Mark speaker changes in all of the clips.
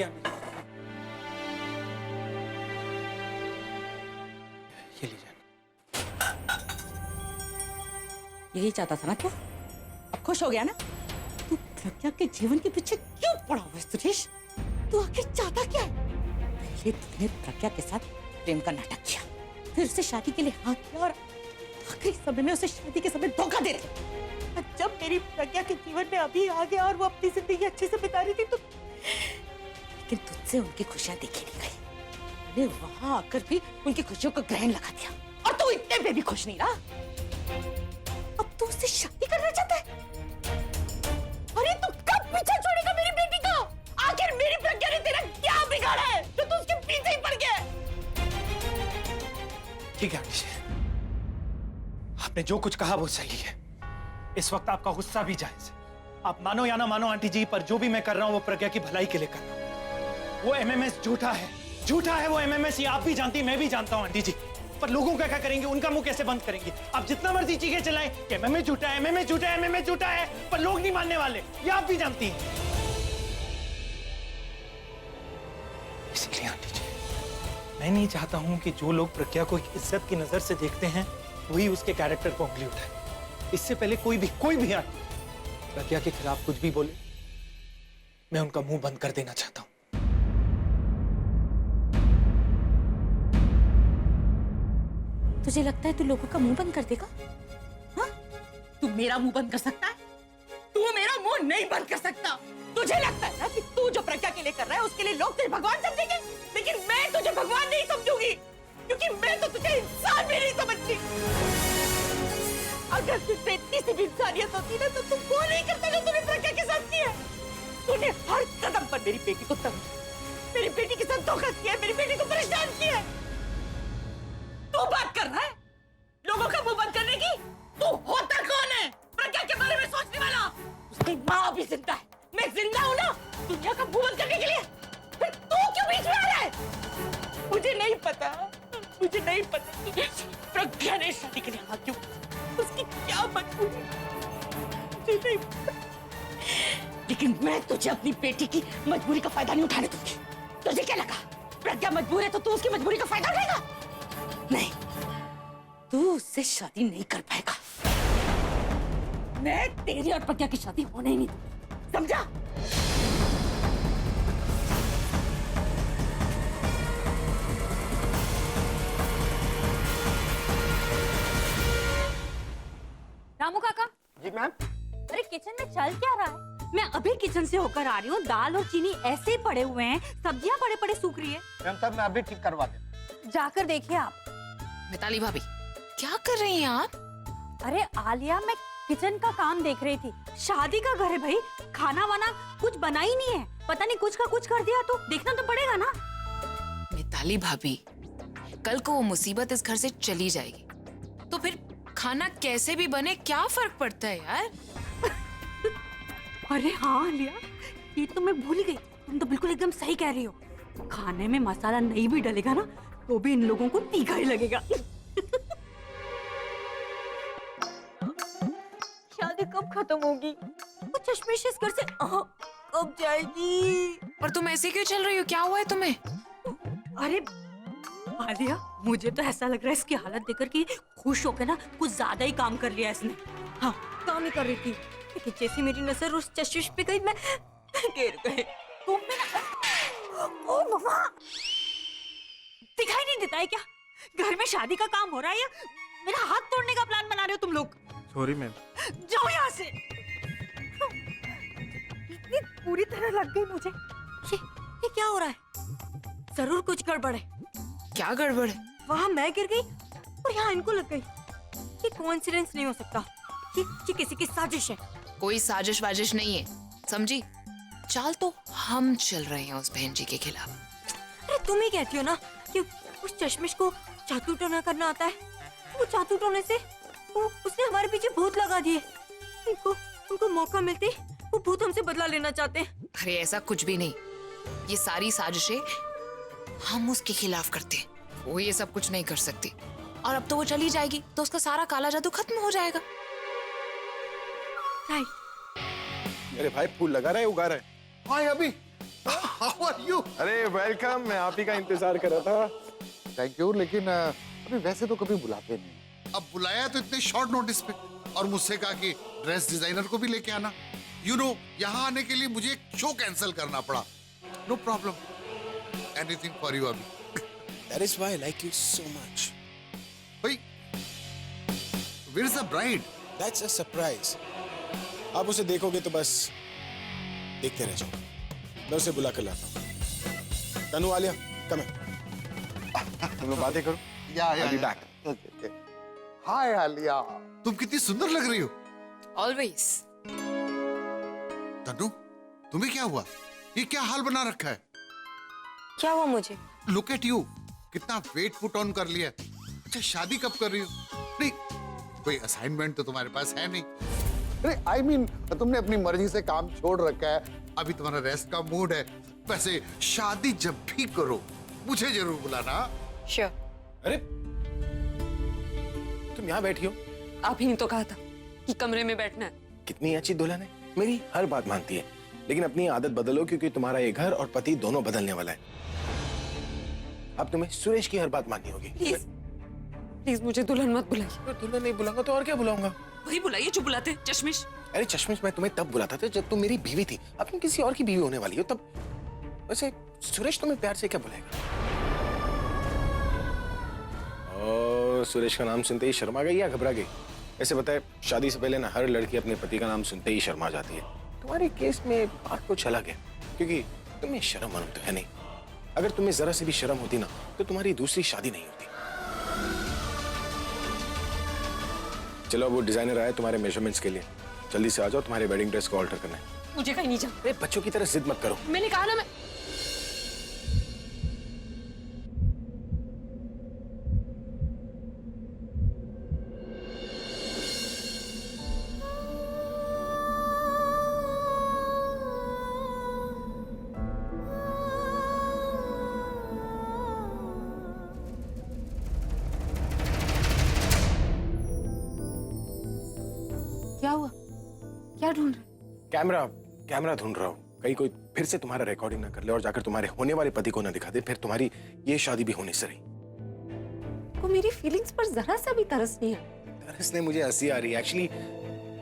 Speaker 1: जी aunty जी। ये लीजिए।
Speaker 2: यही चाहता था ना तू? अब खुश हो गया ना? तू प्रज्ञा के जीवन के पीछे क्यों पड़ा हुआ है सुरेश? तू आखिर चाहता क्या है? पहले तूने प्रज्ञा के साथ प्रेम का नाटक किया, फिर उसे शादी के लिए हाँ किया और आखिरी समय में उसे शादी के समय धोखा दे रहे। और जब मेरी प्रज्ञा के जीवन में अभी आ गया और वो अपनी जिंदगी अच्छे से बिता रही थी तो लेकिन तुझसे उनकी खुशियां देखी नहीं गई। मैंने वहां आकर भी उनकी खुशियों को ग्रहण लगा दिया और तू इतने में भी खुश नहीं रहा। अब तू उससे शादी करना चाहता है? अरे तू कब पीछे छोड़ेगा मेरी बेटी को? आखिर मेरी प्रज्ञा ने तेरा क्या बिगाड़ा है जो तू उसके पीछे ही पड़ गया?
Speaker 1: ठीक है आंटी जी, आपने जो कुछ कहा वो सही है। इस वक्त आपका गुस्सा भी जायज है। आप मानो या ना मानो आंटी जी, पर जो भी मैं कर रहा हूं वो प्रज्ञा की भलाई के लिए कर रहा हूं। वो एमएमएस झूठा है, झूठा है वो एमएमएस। ये आप भी जानती, मैं भी जानता हूं आंटी जी, पर लोगों का क्या करेंगे? उनका मुंह कैसे बंद करेंगे? आप जितना मर्जी चीखें चलाएं कि एमएमएस झूठा है, एमएमएस झूठा है, एमएमएस झूठा है, पर लोग नहीं मानने वाले। ये आप भी जानती हैं। इसलिए आंटी जी, मैं नहीं चाहता हूं कि जो लोग प्रज्ञा को इज्जत की नजर से देखते हैं वही उसके कैरेक्टर को उंगली उठाए। इससे पहले कोई भी आंटी प्रज्ञा के खिलाफ कुछ भी बोले, मैं उनका मुंह बंद कर देना चाहता हूं।
Speaker 2: तुझे लगता है तू लोगों का मुंह बंद कर देगा? हाँ? तू मेरा मुंह बंद कर सकता है? तू मेरा मुंह नहीं बंद कर सकता। तुझे लगता है ना कि तू जो प्रज्ञा के लिए कर रहा है उसके लिए लोग तुझे भगवान समझेंगे, लेकिन मैं तुझे भगवान नहीं समझूंगी, क्योंकि मैं तो तुझे इंसान भी नहीं समझती। अगर तुझसे इतनी सी भी इंसानियत होती ना तो तू वो नहीं करता जो तूने प्रज्ञा के साथ किया। तूने हर कदम पर मेरी बेटी को तंग, मेरी बेटी के साथ धोखा किया, मेरी बेटी को परेशान किया। तू बात कर रहा है लोगों का मुंह बंद करने की? तू होता कौन है प्रज्ञा के बारे में सोचने वाला? उसकी माँ भी जिंदा है, मैं जिंदा हूँ ना दुनिया का मुंह बंद करने के लिए। फिर तू क्यों बीच में आ रहा है? मुझे नहीं पता, मुझे नहीं पता प्रज्ञा ने शादी के लिए हाँ क्यों, उसकी क्या मजबूरी, मुझे नहीं पता। लेकिन मैं तुझे अपनी बेटी की मजबूरी का फायदा नहीं उठाने दूंगी। तुझे क्या लगा प्रज्ञा मजबूर है तो तू उसकी मजबूरी का फायदा उठाएगा? नहीं, तू उससे शादी नहीं कर पाएगा। मैं तेरी और प्रज्ञा की शादी होने ही नहीं दूंगी, समझा?
Speaker 3: रामू काका।
Speaker 4: जी मैम।
Speaker 3: अरे किचन में चल क्या रहा है? मैं अभी किचन से होकर आ रही हूँ, दाल और चीनी ऐसे ही पड़े हुए हैं, सब्जियां पड़े पड़े सूख रही है।
Speaker 4: मैम तब मैं अभी ठीक करवा देता।
Speaker 3: जाकर देखिए आप।
Speaker 5: मिताली भाभी क्या कर रही हैं आप?
Speaker 3: अरे आलिया, मैं किचन का काम देख रही थी। शादी का घर है भाई, खाना वाना कुछ बना ही नहीं है। पता नहीं कुछ का कुछ कर दिया तो देखना तो पड़ेगा ना।
Speaker 5: मिताली भाभी, कल को वो मुसीबत इस घर से चली जाएगी तो फिर खाना कैसे भी बने क्या फर्क पड़ता है यार?
Speaker 3: अरे हाँ आलिया, ये तो मैं भूल ही गई। तुम तो बिल्कुल एकदम सही कह रही हो। खाने में मसाला नहीं भी डलेगा ना तो भी इन लोगों को तीखा ही लगेगा। शादी कब खत्म होगी? वो चश्मिश इस घर से कब जाएगी?
Speaker 5: पर तुम ऐसे क्यों चल रही हो? क्या हुआ है तुम्हें?
Speaker 3: अरे आलिया, मुझे तो ऐसा लग रहा है इसकी हालत देखकर कि खुश होकर ना कुछ ज्यादा ही काम कर लिया इसने। हाँ, काम ही कर रही थी, लेकिन जैसे मेरी नजर उस चश्मिश पे गई मैं गिर गई। तुम भी ना, ओ मम्मा, दिखाई नहीं देता है क्या? घर में शादी का काम हो रहा है या मेरा हाथ तोड़ने का प्लान बना रहे हो तुम लोग?
Speaker 4: Sorry ma'am.
Speaker 3: जाओ यहाँ से। इतनी पूरी तरह लग गई मुझे। ये क्या हो रहा है? जरूर कुछ गड़बड़ है।
Speaker 5: क्या गड़बड़ है?
Speaker 3: वहाँ मैं गिर गई और यहाँ इनको लग गई। ये कोइंसिडेंस नहीं हो सकता। ये किसी की साजिश है।
Speaker 5: कोई साजिश वाजिश नहीं है, समझी? चाल तो हम चल रहे हैं उस बहन जी के खिलाफ।
Speaker 3: अरे तुम ही कहती हो ना कि उस चश्मिश को जादू टोना करना आता है। वो जादू टोने से उसने हमारे पीछे भूत लगा दिए। उनको मौका मिलते वो भूत हमसे बदला लेना चाहते हैं।
Speaker 5: अरे ऐसा कुछ भी नहीं, ये सारी साजिशें हम उसके खिलाफ करते हैं। वो ये सब कुछ नहीं कर सकती और अब तो वो चली जाएगी तो उसका सारा काला जादू खत्म हो जाएगा।
Speaker 3: राइट।
Speaker 6: मेरे भाई फूल लगा रहे उगा रहे।
Speaker 4: हाँ अभी
Speaker 6: हाउ आर यू?
Speaker 7: अरे वेलकम, मैं आप ही का इंतजार कर रहा था।
Speaker 6: थैंक यू, लेकिन अभी वैसे तो कभी बुलाते नहीं। अब बुलाया तो इतने शॉर्ट नोटिस पे, और मुझसे कहा कि ड्रेस डिजाइनर को भी लेके आना। यू नो, यहाँ आने के लिए मुझे एक शो कैंसिल करना पड़ा। No problem, anything for you अभी।
Speaker 8: That is why I like you so much.
Speaker 6: भाई, where is the bride?
Speaker 8: That's a surprise. आप उसे देखोगे तो बस देखते रह जाओ। मैं उसे बुला कर लाता हूँ। तनु, आलिया, come here.
Speaker 7: तुम लोग बातें करो।
Speaker 6: या
Speaker 7: I'll be back.
Speaker 6: ओके। हाय आलिया, तुम कितनी सुंदर लग रही हो।
Speaker 5: ऑलवेज।
Speaker 6: तनु, तुम्हें क्या हुआ? ये क्या हाल बना रखा है?
Speaker 3: क्या हुआ मुझे?
Speaker 6: लुक एट यू, कितना वेट पुट ऑन कर लिया। अच्छा, शादी कब कर रही हो? नहीं, कोई असाइनमेंट तो तुम्हारे पास है नहीं। अरे आई मीन, तुमने अपनी मर्जी से काम छोड़ रखा है, अभी तुम्हारा रेस्ट का मूड है। वैसे शादी जब भी करो मुझे जरूर बुलाना।
Speaker 3: Sure.
Speaker 8: अरे तुम यहाँ बैठी हो?
Speaker 9: आप ही ने तो कहा था कि कमरे में बैठना है।
Speaker 8: कितनी अच्छी दुल्हन है, मेरी हर बात मानती है। लेकिन अपनी आदत बदलो, क्योंकि तुम्हारा ये घर और पति दोनों बदलने वाला है। अब तुम्हें सुरेश की हर बात माननी होगी।
Speaker 9: प्लीज प्लीज मुझे दुल्हन मत बुलाइए।
Speaker 8: दुल्हन नहीं बुलाऊंगा तो और क्या बुलाऊंगा?
Speaker 9: वही बुलाइए जो बुलाते चश्मिश।
Speaker 8: अरे चश्मिश, मैं तुम्हें तब बुलाता था जब तुम मेरी बीवी थी। अब तुम किसी और की बीवी होने वाली हो तब। वैसे सुरेश तुम्हें प्यार से क्या बुलाएगा? ओ, सुरेश का नाम सुनते ही शर्मा गई या घबरा गई? ऐसे बताए, शादी से पहले ना हर लड़की अपने पति का नाम सुनते ही शर्मा जाती है। तुम्हारे केस में बात कुछ अलग है, क्योंकि तुम्हें शर्म वरम तो है नहीं। अगर तुम्हें जरा से भी शर्म होती ना तो तुम्हारी दूसरी शादी नहीं होती। चलो, वो डिजाइनर आया तुम्हारे मेजरमेंट्स के लिए। जल्दी से आ जाओ, तुम्हारे वेडिंग ड्रेस को ऑल्टर करना है।
Speaker 9: मुझे कहीं नहीं जाना।
Speaker 8: अरे बच्चों की तरह जिद मत करो।
Speaker 9: मैंने कहा ना, मैं क्या हुआ? क्या ढूंढ रहे?
Speaker 8: कैमरा ढूंढ रहा हूँ। कहीं कोई फिर से तुम्हारा रिकॉर्डिंग ना कर ले और जाकर तुम्हारे होने वाले पति को ना दिखा दे, फिर तुम्हारी ये शादी भी होने से रही।
Speaker 9: को मेरी फीलिंग्स पर जरा सा भी तरस नहीं है।
Speaker 8: तरस ने मुझे हंसी आ रही है। एक्चुअली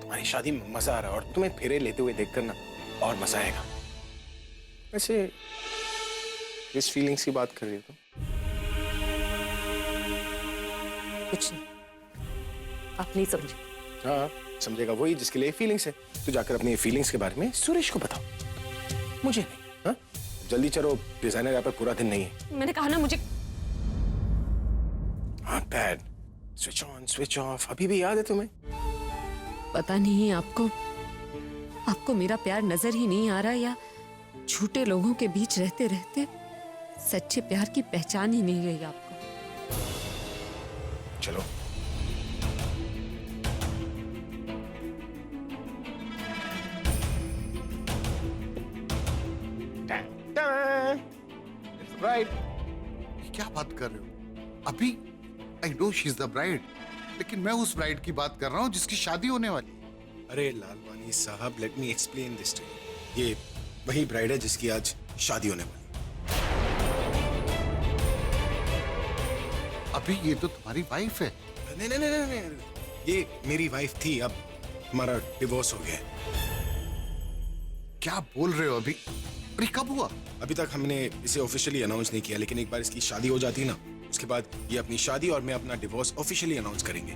Speaker 8: तुम्हारी शादी में मजा आ रहा है, और तुम्हें फेरे लेते हुए देखकर ना और मजा आएगा। वैसे किस फीलिंग्स की बात कर रही हो तुम?
Speaker 9: कुछ नहीं, आप नहीं समझे।
Speaker 8: हाँ, समझेगा वही जिसके लिए फीलिंग्स है। तो जाकर अपनी फीलिंग्स के बारे में सुरेश को बताओ, मुझे नहीं। हाँ, जल्दी चलो, डिजाइनर यहाँ पर पूरा दिन नहीं है।
Speaker 9: मैंने कहा ना मुझे।
Speaker 8: हाँ, pad switch on switch off, अभी भी याद है तुम्हें?
Speaker 9: पता नहीं आपको मेरा प्यार नजर ही नहीं आ रहा, या झूठे लोगों के बीच रहते रहते सच्चे प्यार की पहचान ही नहीं रही आपको।
Speaker 8: चलो,
Speaker 6: ब्राइड। क्या बात कर रहे हो? अभी I know she is the bride, लेकिन मैं उस ब्राइड की बात कर रहा हूँ जिसकी शादी होने वाली है।
Speaker 8: अरे लालवानी साहब, let me explain this to you. ये वही ब्राइड है जिसकी आज शादी होने वाली।
Speaker 6: अभी ये तो तुम्हारी वाइफ है।
Speaker 8: नहीं नहीं नहीं नहीं, ये मेरी वाइफ थी, अब हमारा डिवोर्स हो गया है।
Speaker 6: क्या बोल रहे हो? अभी अरे कब हुआ?
Speaker 8: अभी तक हमने इसे ऑफिशियली अनाउंस नहीं किया, लेकिन एक बार इसकी शादी हो जाती ना, उसके बाद ये अपनी शादी और मैं अपना डिवोर्स ऑफिशियली अनाउंस करेंगे।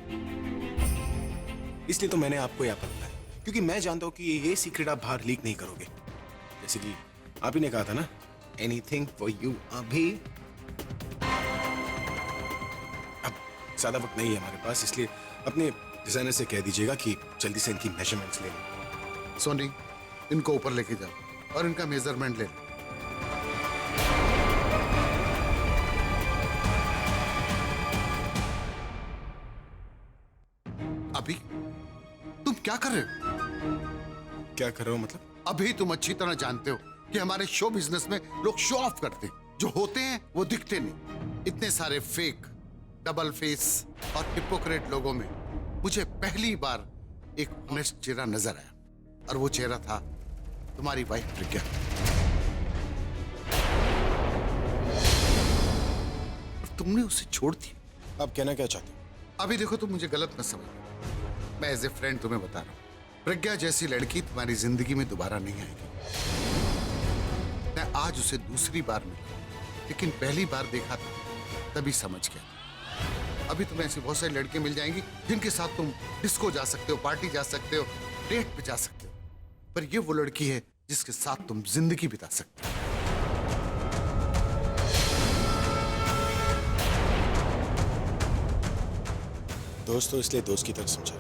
Speaker 8: इसलिए तो मैंने आपको यहाँ पर बताया, क्योंकि मैं जानता हूँ कि ये सीक्रेट आप बाहर लीक नहीं करोगे। जैसे कि आप ही ने कहा था ना, एनीथिंग फॉर यू। अभी अब ज्यादा वक्त नहीं है हमारे पास, इसलिए अपने डिजाइनर से कह दीजिएगा कि जल्दी से इनकी मेजरमेंट्स ले लें।
Speaker 6: सोनी, इनको ऊपर लेके जाओ और इनका मेजरमेंट ले लो। अभी तुम क्या कर रहे हो?
Speaker 8: क्या कर रहा हूँ मतलब?
Speaker 6: अभी तुम अच्छी तरह जानते हो कि हमारे शो बिजनेस में लोग शो ऑफ करते हैं, जो होते हैं वो दिखते नहीं। इतने सारे फेक, डबल फेस और हिपोक्रेट लोगों में मुझे पहली बार एक ऑनेस्ट चेहरा नजर आया, और वो चेहरा था तुम्हारी वाइफ प्रज्ञा। तुमने उसे छोड़ दिया।
Speaker 8: आप कहना क्या चाहते हो?
Speaker 6: अभी देखो, तुम मुझे गलत मत समझो। मैं एज ए फ्रेंड तुम्हें बता रहा हूं, प्रज्ञा जैसी लड़की तुम्हारी जिंदगी में दोबारा नहीं आएगी। मैं आज उसे दूसरी बार मिला, लेकिन पहली बार देखा था तभी समझ गया। अभी तुम्हें ऐसी बहुत सारी लड़कियां मिल जाएंगी जिनके साथ तुम डिस्को जा सकते हो, पार्टी जा सकते हो, डेट पे जा सकते हो, पर ये वो लड़की है जिसके साथ तुम जिंदगी बिता सकते हो।
Speaker 8: दोस्त तो इसलिए दोस्त की तरह समझा,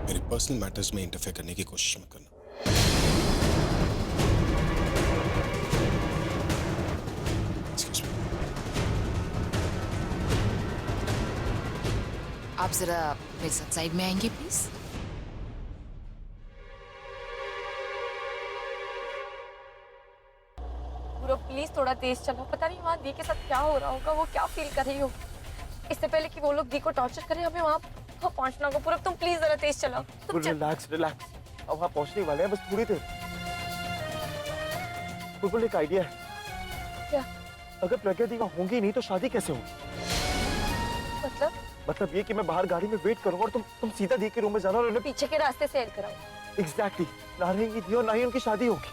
Speaker 8: मेरे पर्सनल मैटर्स में इंटरफेयर करने की कोशिश मत करना। Excuse me.
Speaker 5: आप जरा मेरे साथ साइड में आएंगे प्लीज।
Speaker 10: पूरा प्लीज थोड़ा तेज चलाओ। पता नहीं वहाँ दी के साथ क्या हो रहा होगा, वो क्या फील कर रही होगी। इससे पहले कि वो लोग दी को टॉर्चर करें, हमें वहाँ पहुँचना होगा। पूरा तुम प्लीज जरा तेज चलाओ। तुम
Speaker 7: रिलैक्स रिलैक्स, अब वहाँ पहुंचने वाले हैं, बस थोड़ी देर। बिल्कुल एक आइडिया है।
Speaker 10: क्या?
Speaker 7: अगर प्रज्ञा दी वहाँ होंगी नहीं तो शादी कैसे होगी? मतलब ये कि मैं बाहर गाड़ी में वेट करूंगा और तुम सीधा दी के रूम में जाना और उन्हें
Speaker 10: पीछे के रास्ते से हेल्प कराओ।
Speaker 7: एग्जैक्टली, ना रहेंगी दी और ना ही उनकी शादी होगी।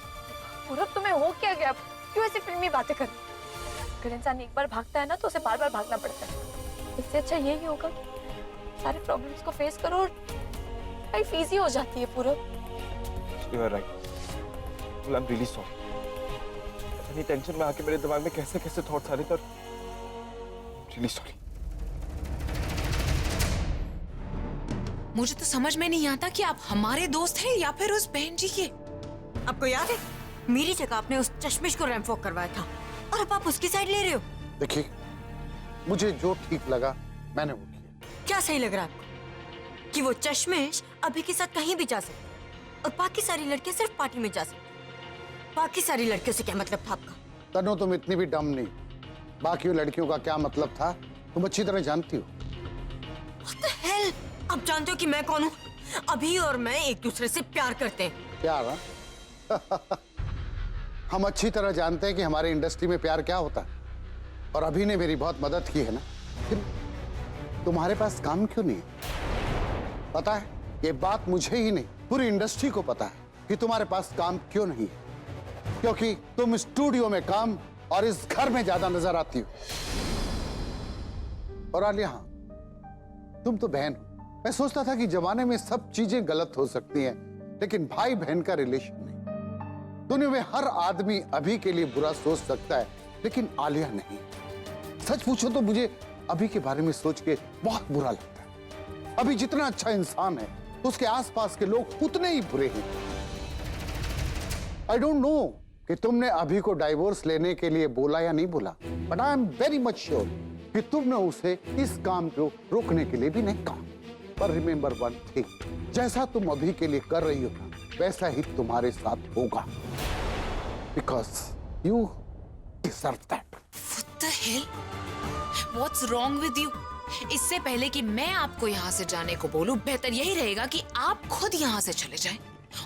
Speaker 10: पूरा तुम्हें हो क्या गया? क्यों ऐसी फिल्मी बातें कर? अगर इंसान एक बार भागता है ना तो उसे बार बार भागना पड़ता है। इससे अच्छा यही होगा कि सारे प्रॉब्लम्स को फेस करो और लाइफ इजी हो जाती है। पूरा
Speaker 7: you are right, I am really sorry. इतनी टेंशन में आके मेरे दिमाग में कैसे कैसे थॉट्स आ रहे थे। Really sorry.
Speaker 5: मुझे तो समझ में नहीं आता कि आप हमारे दोस्त हैं या फिर उस बहन जी के।
Speaker 3: आपको याद है मेरी जगह आपने उस चश्मिश को रैंप वॉक करवाया था और अब आप उसकी साइड ले रहे हो।
Speaker 6: देखिए, मुझे जो ठीक लगा मैंने वो किया।
Speaker 3: क्या सही लग रहा है आपको कि वो चश्मिश अभी के साथ कहीं भी जा सकती और बाकी सारी लड़कियां सिर्फ पार्टी में जा सकती? बाकी सारी लड़कियों से क्या मतलब था आपका?
Speaker 6: तनु, तुम इतनी भी डम नहीं। बाकी लड़कियों का क्या मतलब था तुम अच्छी तरह जानती हो।
Speaker 3: What the hell? आप जानते हो कि मैं कौन हूँ? अभी और मैं एक दूसरे से प्यार करते हैं।
Speaker 6: प्यार? हम अच्छी तरह जानते हैं कि हमारे इंडस्ट्री में प्यार क्या होता है, और अभी ने मेरी बहुत मदद की है ना। फिर तुम्हारे पास काम क्यों नहीं है? पता है, ये बात मुझे ही नहीं पूरी इंडस्ट्री को पता है कि तुम्हारे पास काम क्यों नहीं है। क्योंकि तुम स्टूडियो में काम और इस घर में ज्यादा नजर आती हो। और आलिया, हाँ, तुम तो बहन हो। मैं सोचता था कि जमाने में सब चीजें गलत हो सकती हैं, लेकिन भाई बहन का रिलेशन नहीं। दुनिया में हर आदमी अभी के लिए बुरा सोच सकता है, लेकिन आलिया नहीं। सच पूछो तो मुझे अभी के बारे में सोच के बहुत बुरा लगता है। अभी जितना अच्छा इंसान है, उसके आसपास के लोग उतने ही बुरे हैं। आई डोंट नो कि तुमने अभी को डाइवोर्स लेने के लिए बोला या नहीं बोला, but I am very much sure कि तुमने उसे इस काम को रोकने के लिए भी नहीं कहा। पर रिमेंबर वन थिंग, जैसा तुम अभी के लिए कर रही हो ना, वैसा ही तुम्हारे साथ होगा, because you deserve that.
Speaker 5: What the hell? What's wrong with you? इससे पहले कि मैं आपको यहाँ से जाने को बोलूं, बेहतर यही रहेगा कि आप खुद यहाँ से चले जाएं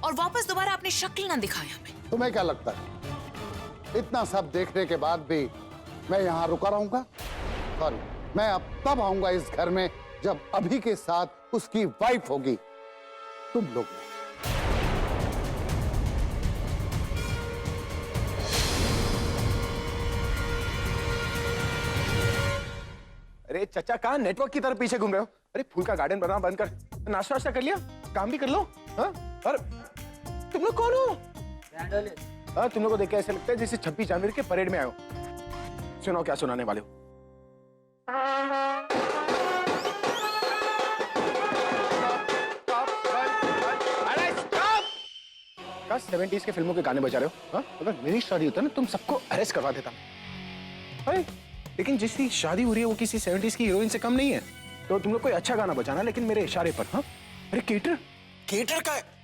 Speaker 5: और वापस दोबारा अपनी शक्ल ना दिखाएं हमें।
Speaker 6: तुम्हें क्या लगता है इतना सब देखने के बाद भी मैं यहाँ रुका रहूंगा? सॉरी, मैं अब तब आऊंगा इस घर में जब अभी के साथ उसकी वाइफ होगी, तुम लोग नहीं।
Speaker 7: अरे चचा, कहाँ नेटवर्क की तरफ पीछे घूम रहे हो? अरे फूल का गार्डन बनाना बंद कर, नाश्ता वाश्ता कर लिया, काम भी कर लो। हाँ? और तुम लोग कौन हो? हाँ, तुम लोग को देख के ऐसा लगता है जैसे 26 जनवरी के परेड में आए हो। सुनाओ, क्या सुनाने वाले हो? क्या 70s के फिल्मों के गाने बजा रहे हो? हाँ? अगर मेरी शादी होता ना, तुम सबको अरेस्ट करवा देता। अरे लेकिन जिसकी शादी हो रही है वो किसी 70s की हीरोइन से कम नहीं है। तो तुम लोग कोई अच्छा गाना बजाना, लेकिन मेरे इशारे पर। हाँ? अरे केटर का है।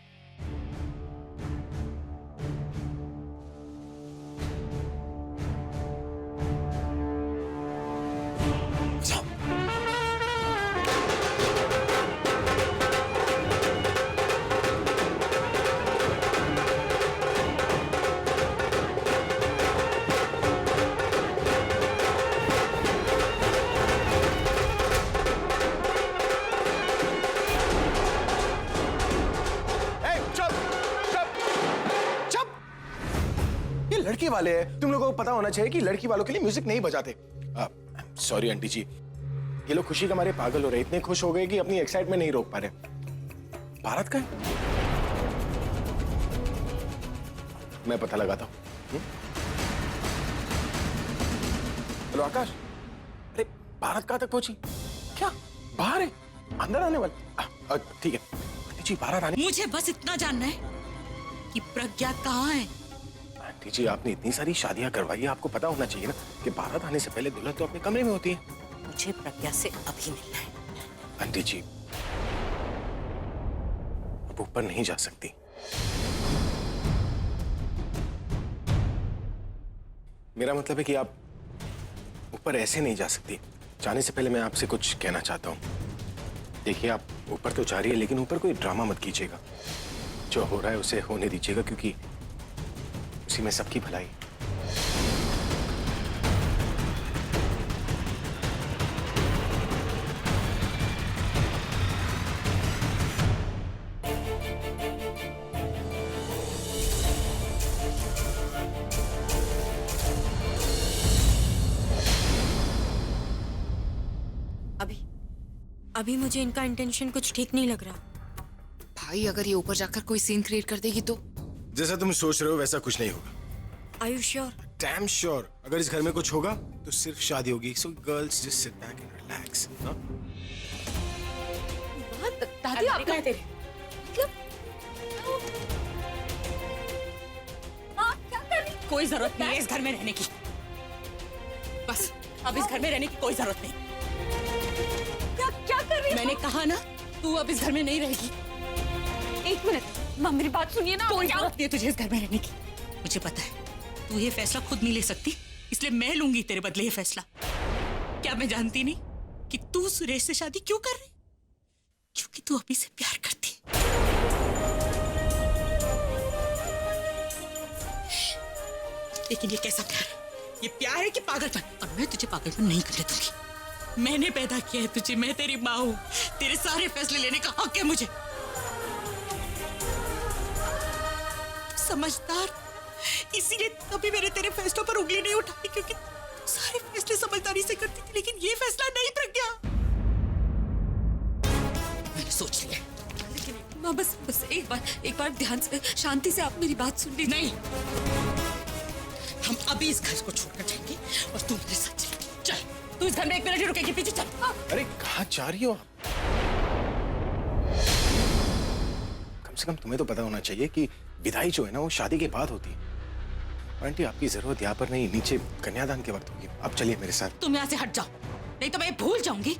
Speaker 8: वाले हैं, तुम लोगों को पता होना चाहिए कि लड़की वालों के लिए म्यूजिक नहीं बजाते। सॉरी आंटी जी, ये लोग खुशी के मारे पागल हो रहे, इतने खुश हो गए कि अपनी एक्साइटमेंट नहीं रोक पा रहे। भारत का है? मैं पता लगाता हूँ। हेलो आकाश, अरे भारत कहाँ तक पहुंची? क्या बाहर है? अंदर आने वाले? ठीक है आंटी जी, बाहर आने।
Speaker 2: मुझे बस इतना जानना है कि प्रज्ञा कहाँ है।
Speaker 8: आंटी जी, आपने इतनी सारी शादियां करवाई है, आपको पता होना चाहिए ना कि बारात आने से पहले दुल्हन तो अपने कमरे में होती है।
Speaker 2: मुझे प्रज्ञा से अभी मिलना है।
Speaker 8: आंटी जी, अब ऊपर नहीं जा सकती। मेरा मतलब है कि आप ऊपर ऐसे नहीं जा सकती। जाने से पहले मैं आपसे कुछ कहना चाहता हूँ। देखिए, आप ऊपर तो जा रही है, लेकिन ऊपर कोई ड्रामा मत कीजिएगा। जो हो रहा है उसे होने दीजिएगा, क्योंकि उसी में सबकी भलाई।
Speaker 3: अभी मुझे इनका इंटेंशन कुछ ठीक नहीं लग रहा।
Speaker 5: भाई, अगर ये ऊपर जाकर कोई सीन क्रिएट कर देगी तो?
Speaker 8: जैसा तुम सोच रहे हो वैसा कुछ नहीं होगा।
Speaker 3: Are you sure?
Speaker 8: Damn sure. अगर इस घर में कुछ होगा तो सिर्फ शादी होगी। So girls just sit back and relax. हाँ?
Speaker 2: दादी आप क्या तेरे? क्या कर रही? कोई जरूरत नहीं है इस घर में रहने की। बस अब इस घर में रहने की कोई जरूरत नहीं। क्या कर रही है? मैंने कहा ना, तू अब इस घर में नहीं रहेगी। एक मिनट, माँ मेरी बात सुनिए ना। कोई जरूरत नहीं है तुझे इस घर में रहने की। मुझे पता है तू ये फैसला खुद नहीं ले सकती, इसलिए मैं लूंगी तेरे बदले ये फैसला। क्या मैं जानती नहीं कि तू सुरेश से शादी क्यों कर रही? क्योंकि तू अभी से प्यार करती है। लेकिन ये कैसा प्यार है? ये प्यार है कि पागलपन? और मैं तुझे पागलपन नहीं करने दूंगी। मैंने पैदा किया है तुझे, मैं तेरी माँ हूँ। तेरे सारे फैसले लेने का हक है मुझे। समझदार, इसीलिए कभी मैंने तेरे फैसलों पर उंगली नहीं उठाई, क्योंकि सारे फैसले समझदारी से करती थी। लेकिन ये फैसला नहीं प्रज्ञा, मैंने सोच लिया।
Speaker 9: लेकिन माँ बस एक बार ध्यान से, शांति से आप मेरी बात सुन लीजिए।
Speaker 2: नहीं, हम अभी इस घर को छोड़कर जाएंगे और तू मेरे साथ चलेगी। चल, तू इस घर में एक मिनट ही रुकेगी, पीछे चल।
Speaker 8: अरे कहाँ जा रही हो आप? कम से कम तुम्हें तो पता होना चाहिए कि विदाई जो है ना वो शादी के बाद होती है। आंटी, आपकी जरूरत यहाँ पर नहीं, नीचे कन्यादान के वक्त होगी। आप चलिए मेरे साथ।
Speaker 2: तुम यहाँ से हट जाओ, नहीं तो मैं भूल जाऊंगी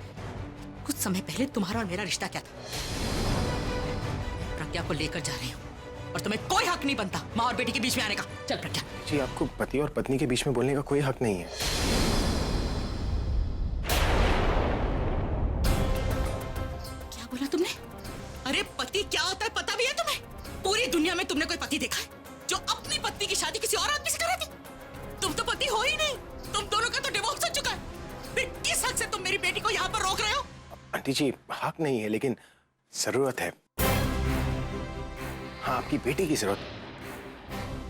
Speaker 2: कुछ समय पहले तुम्हारा और मेरा रिश्ता क्या था। प्रज्ञा को लेकर जा रही हूँ और तुम्हें कोई हक नहीं बनता माँ और बेटी के बीच में आने का। चल प्रज्ञा।
Speaker 8: जी, आपको पति और पत्नी के बीच में बोलने का कोई हक नहीं है।
Speaker 2: क्या बोला तुमने? अरे पति क्या होता है पता भी है तुम्हें? पूरी दुनिया में तुमने कोई पति देखा है जो अपनी पत्नी की शादी किसी और आदमी से करा थी? तुम तो पति हो ही नहीं। तुम दोनों का तो डिवोर्स हो चुका है। फिर किस हक से तुम मेरी बेटी को यहाँ पर रोक रहे हो?
Speaker 8: आंटी जी, हक नहीं है, लेकिन जरूरत है। हाँ, आपकी बेटी की जरूरत।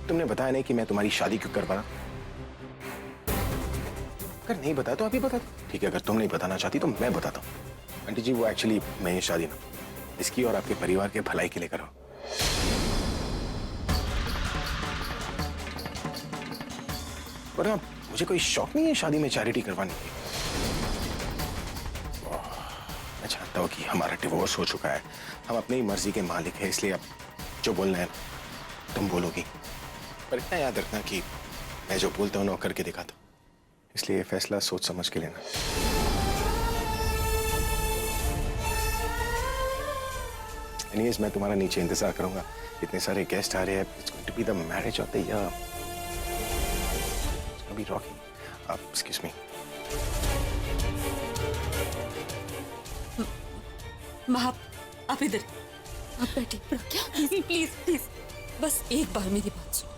Speaker 8: तुमने बताया नहीं कि मैं तुम्हारी शादी क्यों करवा रहा। अगर नहीं बताया तो अभी बता दो। ठीक है, अगर तुम नहीं बताना चाहती तो मैं बताता हूँ। आंटी जी, वो एक्चुअली मैं ये शादी ना इसकी और आपके परिवार के भलाई के लिए करो। पर हाँ, मुझे कोई शौक नहीं है शादी में चैरिटी करवाने की। मैं चाहता हूँ कि हमारा डिवोर्स हो चुका है, हम अपनी मर्जी के मालिक हैं, इसलिए अब जो बोलना है तुम बोलोगी। पर इतना याद रखना कि मैं जो बोलता हूँ ना करके दिखाता हूँ, इसलिए ये फैसला सोच समझ के लेना। एनीवेज, मैं तुम्हारा नीचे इंतजार करूंगा। इतने सारे गेस्ट आ रहे हैं। It's going to be the marriage of the year. It's going be rocking. Excuse me.
Speaker 9: माँ, आप इधर, आप बैठिए। क्या? प्लीज प्लीज, बस एक बार मेरी बात सुनो।